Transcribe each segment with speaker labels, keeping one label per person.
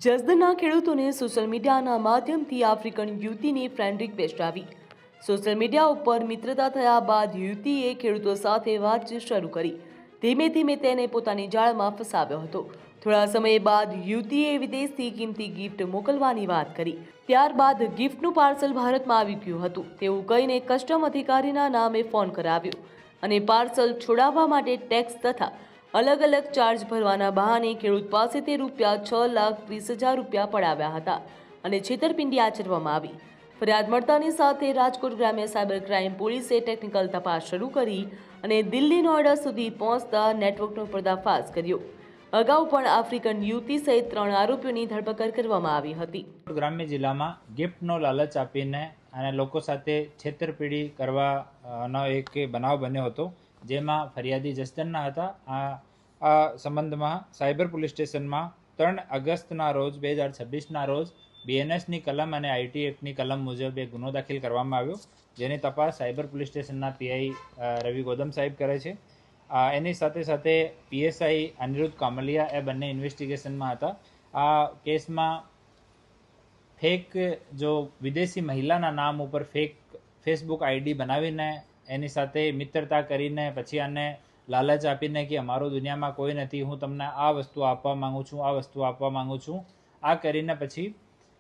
Speaker 1: જસદણના ખેડૂતોને સોશિયલ મીડિયાના માધ્યમથી આફ્રિકન યુવતીની ફ્રેન્ડ રિક્વેસ્ટ આવી। સોશિયલ મીડિયા ઉપર મિત્રતા થયા બાદ યુવતીએ ખેડૂતો સાથે વાતચીત શરૂ કરી। ધીમે ધીમે તેને પોતાની જાળમાં ફસાવ્યો હતો। થોડા સમય બાદ યુવતીએ વિદેશથી કિંમતી ગિફ્ટ મોકલવાની વાત કરી। ત્યારબાદ ગિફ્ટનું પાર્સલ ભારતમાં આવી ગયું હતું તેવું કહીને કસ્ટમ અધિકારીના નામે ફોન કરાવ્યો અને પાર્સલ છોડાવવા માટે ટેક્સ તથા अलग अलग चार्ज भरवाना बहाने खेडूत पासेथी ₹6,30,000 पडाव्या हता અને છેતરપિંડી આચરવામાં આવી। ફરિયાદ મળતાની સાથે રાજકોટ ગ્રામ્ય સાયબર ક્રાઇમ પોલીસે ટેકનિકલ તપાસ શરૂ કરી અને દિલ્હી નોઈડા સુધી પહોંચતા નેટવર્કનો પર્દાફાશ કર્યો। અગાઉ પણ આફ્રિકન યુવતી સહિત 3 આરોપીઓની ધરપકડ કરવામાં આવી હતી।
Speaker 2: ગ્રામ્ય જિલ્લામાં ગિફ્ટનો લાલચ આપીને અને લોકો સાથે છેતરપિંડી કરવાનો એક બનાવ બન્યો હતો, જેમાં ફરિયાદી જસદણના હતા। આ સંબંધમાં સાયબર પોલીસ સ્ટેશનમાં 3 ઓગસ્ટના રોજ 2026ના રોજ બીએનએસની કલમ અને આઈટી એક્ટની કલમ મુજબ એક ગુનો દાખલ કરવામાં આવ્યો, જેની તપાસ સાયબર પોલીસ સ્ટેશનના પીઆઈ રવિ ગોદમ સાહેબ કરે છે। એની સાથે સાથે પીએસઆઈ અનિરુદ્ધ કામલિયા એ બંને ઇન્વેસ્ટિગેશનમાં હતા। આ કેસમાં ફેક જો વિદેશી મહિલાના નામ ઉપર ફેક ફેસબુક આઈડી બનાવીને એની સાથે મિત્રતા કરીને પછી આને લાલચ આપીને કે અમારો દુનિયામાં કોઈ નથી, હું તમને આ વસ્તુ આપવા માંગુ છું, આ વસ્તુ આપવા માંગુ છું, આ કરીને પછી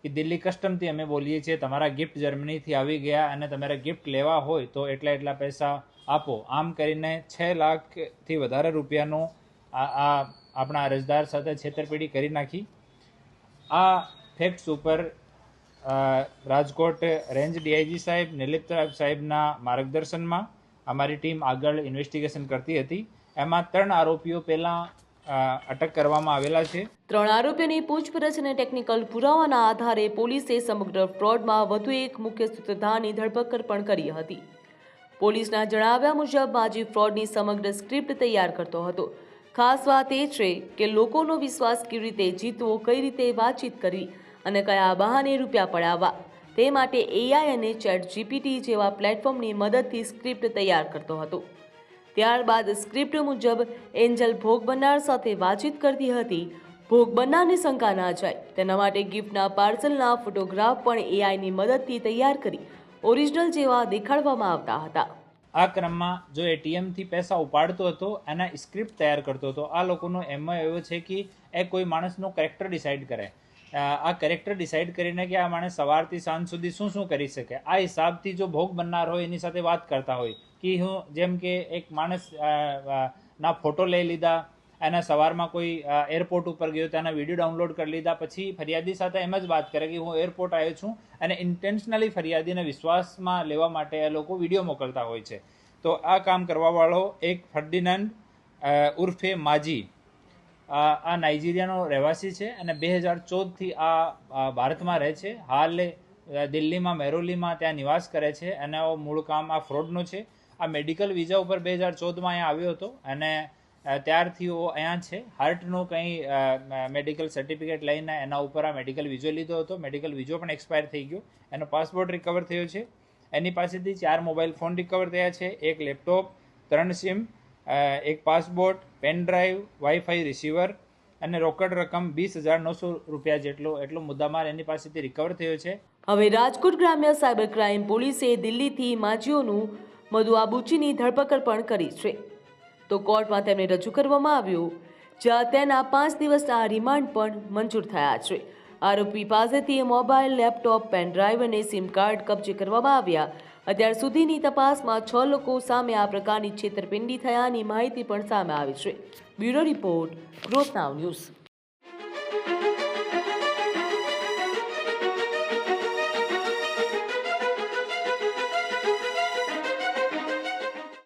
Speaker 2: કે દિલ્હી કસ્ટમથી અમે બોલીએ છીએ તમારા ગિફ્ટ જર્મનીથી આવી ગયા અને તમારે ગિફ્ટ લેવા હોય તો એટલા પૈસા આપો, આમ કરીને 6 લાખથી વધારે રૂપિયાનો આપણા અરજદાર સાથે છેતરપિંડી કરી નાખી। આ ફેક્ટ્સ ઉપર રાજકોટ રેન્જ ડીઆઈજી સાહેબ નિલિપ સાહેબના માર્ગદર્શનમાં અમારી ટીમ આગળ ઇન્વેસ્ટિગેશન કરતી હતી। એમાં 3 આરોપીઓ પહેલા અટક કરવામાં આવેલા છે।
Speaker 1: 3 આરોપીઓની પૂછપરછ અને ટેકનિકલ પુરાવાના આધારે પોલીસે સમગ્ર ફ્રોડમાં વધુ એક મુખ્ય સૂત્રધારની ધરપકડ પણ કરી હતી। પોલીસના જણાવ્યા મુજબ માજી ફ્રોડની સમગ્ર સ્ક્રિપ્ટ તૈયાર કરતો હતો। ખાસ વાત એ છે કે લોકોનો વિશ્વાસ કેવી રીતે જીતવો, કઈ રીતે વાતચીત કરવી અને કયા બહાને રૂપિયા પડાવવા, તે માટે એઆઈ અને ચેટ જીપીટી જેવા પ્લેટફોર્મની મદદથી સ્ક્રિપ્ટ તૈયાર કરતો હતો। ત્યારબાદ સ્ક્રિપ્ટ મુજબ એન્જલ ભોગ બનનાર સાથે વાતચીત કરતી હતી। ભોગ બનનારની શંકા ના જાય તેના માટે ગિફ્ટના પાર્સલના ફોટોગ્રાફ પણ એઆઈની મદદથી તૈયાર કરી ઓરિજિનલ જેવા દેખાડવામાં આવતા હતા।
Speaker 2: આ ક્રમમાં જો એટીએમથી પૈસા ઉપાડતો હતો એના સ્ક્રિપ્ટ તૈયાર કરતો હતો। આ લોકોનો એમ એવો છે કે એ કોઈ માણસનો કેરેક્ટર ડિસાઇડ કરે, આ કેરેક્ટર ડિસાઇડ કરીને કે આ માણસ સવારથી સાંજ સુધી શું કરી શકે, આ હિસાબથી જો ભોગ બનનાર હોય એની સાથે વાત કરતા હોય કે હું જેમ કે એક માણસ ના ફોટો લઈ લીધા, એના સવારમાં કોઈ એરપોર્ટ ઉપર ગયો તેના વિડીયો ડાઉનલોડ કરી લીધા, પછી ફરિયાદી સાથે એમ જ વાત કરે કે હું એરપોર્ટ આવ્યો છું અને ઇન્ટેન્શનલી ફરિયાદીને વિશ્વાસમાં લેવા માટે એ લોકો વિડીયો મોકલતા હોય છે। તો આ કામ કરવાવાળો એક ફર્ડિનાન્ડ ઉર્ફે માજી આ નાઇજીરિયાનો રહેવાસી છે અને 2014થી આ ભારતમાં રહે છે। હાલ દિલ્હીમાં મેરોલીમાં ત્યાં નિવાસ કરે છે અને મૂળ કામ આ ફ્રોડનો છે। આ મેડિકલ વિઝા ઉપર 2014માં અહીંયા આવ્યો હતો અને ત્યારથી અહીંયા છે। હાર્ટનું કંઈ મેડિકલ સર્ટિફિકેટ લઈને એના ઉપર આ મેડિકલ વિઝો લીધો હતો। મેડિકલ વિઝો પણ એક્સપાયર થઈ ગયો, એનો પાસપોર્ટ રિકવર થયો છે। એની પાસેથી 4 મોબાઈલ ફોન રિકવર થયા છે, 1 laptop, 3 SIM, 1 passport, pen drive, wifi receiver અને રોકડ રકમ ₹20,900 એટલો મુદ્દામાલ એની પાસેથી રિકવર થયો છે।
Speaker 1: હવે રાજકોટ ગ્રામ્ય સાયબર ક્રાઇમ પોલીસે દિલ્હીથી માજીઓનું મધુ આબુચીની ધરપકડ પણ કરી છે, તો કોર્ટમાં તેમને રજૂ કરવામાં આવ્યું, જ્યાં તેના 5 દિવસના રિમાન્ડ પણ મંજૂર થયા છે। આરોપી પાસેથી મોબાઈલ, લેપટોપ, પેન ડ્રાઈવ અને સિમ કાર્ડ કબજે કરવામાં આવ્યા। અત્યાર સુધીની તપાસમાં 6 લોકો સામે આ પ્રકારની છેતરપિંડી થયાની માહિતી પણ સામે આવી છે। બ્યુરો રિપોર્ટ, ગ્રોથ નાવ ન્યૂઝ।